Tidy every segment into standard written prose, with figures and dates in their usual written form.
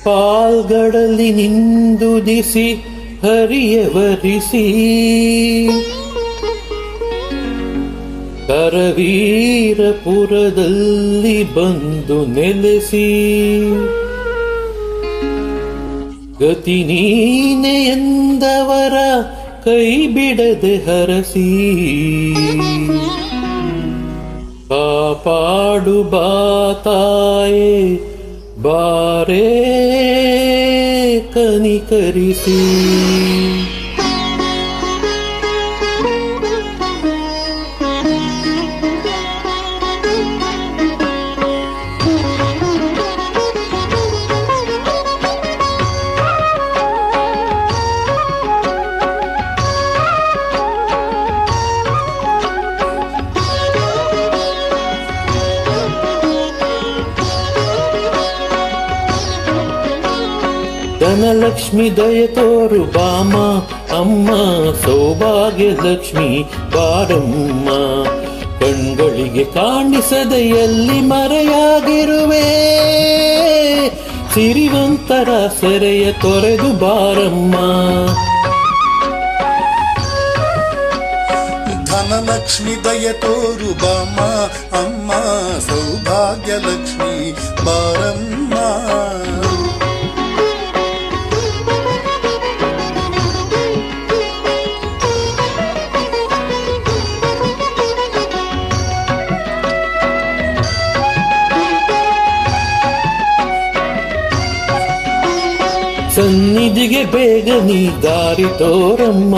ಪಾಲ್ಗಡಲಿ ನಿಂದುದಿಸಿ ಹರಿಯವರಿಸಿ ಕರವೀರಪುರದಲ್ಲಿ ಬಂದು ನೆಲೆಸಿ ಗತಿ ನೀನೆ ಎಂದವರ ಕೈ ಬಿಡದೆ ಹರಸಿ ಕಾಪಾಡು ಬಾತಾಯೇ ಬಾರೇ ಕನಿಕರಿಸಿ. ಧನಲಕ್ಷ್ಮಿ ದಯ ತೋರು ಬಾಮ ಅಮ್ಮ ಸೌಭಾಗ್ಯ ಲಕ್ಷ್ಮಿ ಬಾರಮ್ಮ. ಕಣ್ಗಳಿಗೆ ಕಾಣಿಸದೆ ಎಲ್ಲಿ ಮರೆಯಾಗಿರುವೆ ಸಿರಿವಂತರ ಸೆರೆಯ ತೊರೆದು ಬಾರಮ್ಮ. ಧನಲಕ್ಷ್ಮಿ ದಯ ತೋರು ಬಾಮ ಅಮ್ಮ ಸೌಭಾಗ್ಯ ಲಕ್ಷ್ಮಿ ಬಾರಮ್ಮ. ಸನ್ನಿಧಿಗೆ ಬೇಗ ನೀ ದಾರಿ ತೋರಮ್ಮ.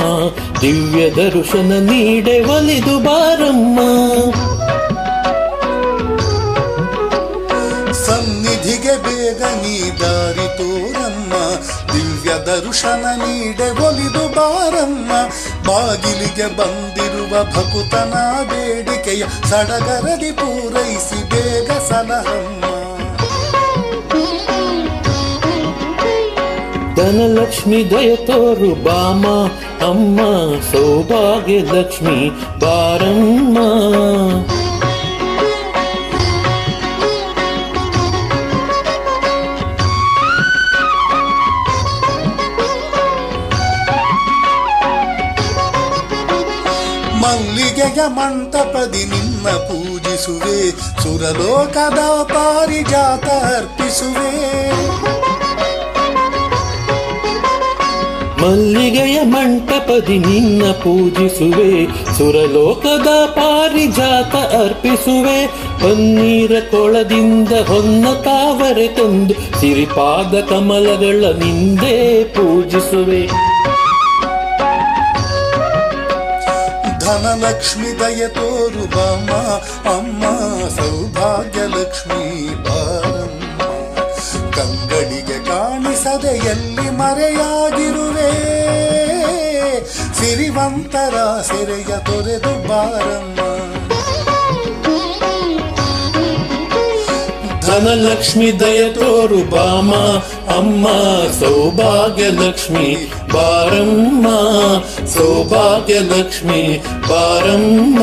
ದಿವ್ಯ ದರ್ಶನ ನೀಡೆ ಒಲಿದು ಬಾರಮ್ಮ. ಸನ್ನಿಧಿಗೆ ಬೇಗ ನೀ ದಾರಿ ತೋರಮ್ಮ. ದಿವ್ಯ ದರ್ಶನ ನೀಡೆ ಒಲಿದು ಬಾರಮ್ಮ. ಬಾಗಿಲಿಗೆ ಬಂದಿರುವ ಭಕುತನ ಬೇಡಿಕೆಯ ಸಡಗರದಿ ಪೂರೈಸಿ ಬೇಗ ಸಲಹಮ್ಮ. ಧನಲಕ್ಷ್ಮಿ ದಯ ತೋರು ಬಾಮ ಅಮ್ಮ ಸೌಭಾಗ್ಯ ಲಕ್ಷ್ಮಿ ಬಾರಮ್ಮ. ಮಲ್ಲಿಗೆಯ ಮಂಟಪದಿ ನಿನ್ನ ಪೂಜಿಸುವೆ. ಸುರಲೋಕದ ಪಾರಿಜಾತ ಅರ್ಪಿಸುವೆ. ಮಲ್ಲಿಗೆಯ ಮಂಟಪದಿ ನಿನ್ನ ಪೂಜಿಸುವೆ. ಸುರಲೋಕದ ಪಾರಿಜಾತ ಅರ್ಪಿಸುವೆ. ಪನ್ನೀರ ಕೊಳದಿಂದ ಹೊನ್ನ ತಾವರೆ ತಂದು ಸಿರಿಪಾದ ಕಮಲಗಳ ನಿಂದೆ ಪೂಜಿಸುವೆ. ಧನಲಕ್ಷ್ಮಿ ದಯ ತೋರು ಬಾಮ ಅಮ್ಮ ಸೌಭಾಗ್ಯ ಲಕ್ಷ್ಮಿ ಬಾರಮ್ಮ. ಕಂಗಳಿಗೆ ಕಾಣಿಸದೆ ಎಲ್ಲಿ ಮರೆಯಾಗಿರುವೆ ಸಿರಿವಂತರ ಸೆರೆಯ ತೊರೆದು ಬಾರಮ್ಮ. ಧನಲಕ್ಷ್ಮಿ ದಯ ತೋರು ಬಾಮ ಅಮ್ಮ ಸೌಭಾಗ್ಯ ಲಕ್ಷ್ಮಿ ಬಾರಮ್ಮ. ಸೌಭಾಗ್ಯ ಲಕ್ಷ್ಮಿ ಬಾರಮ್ಮ.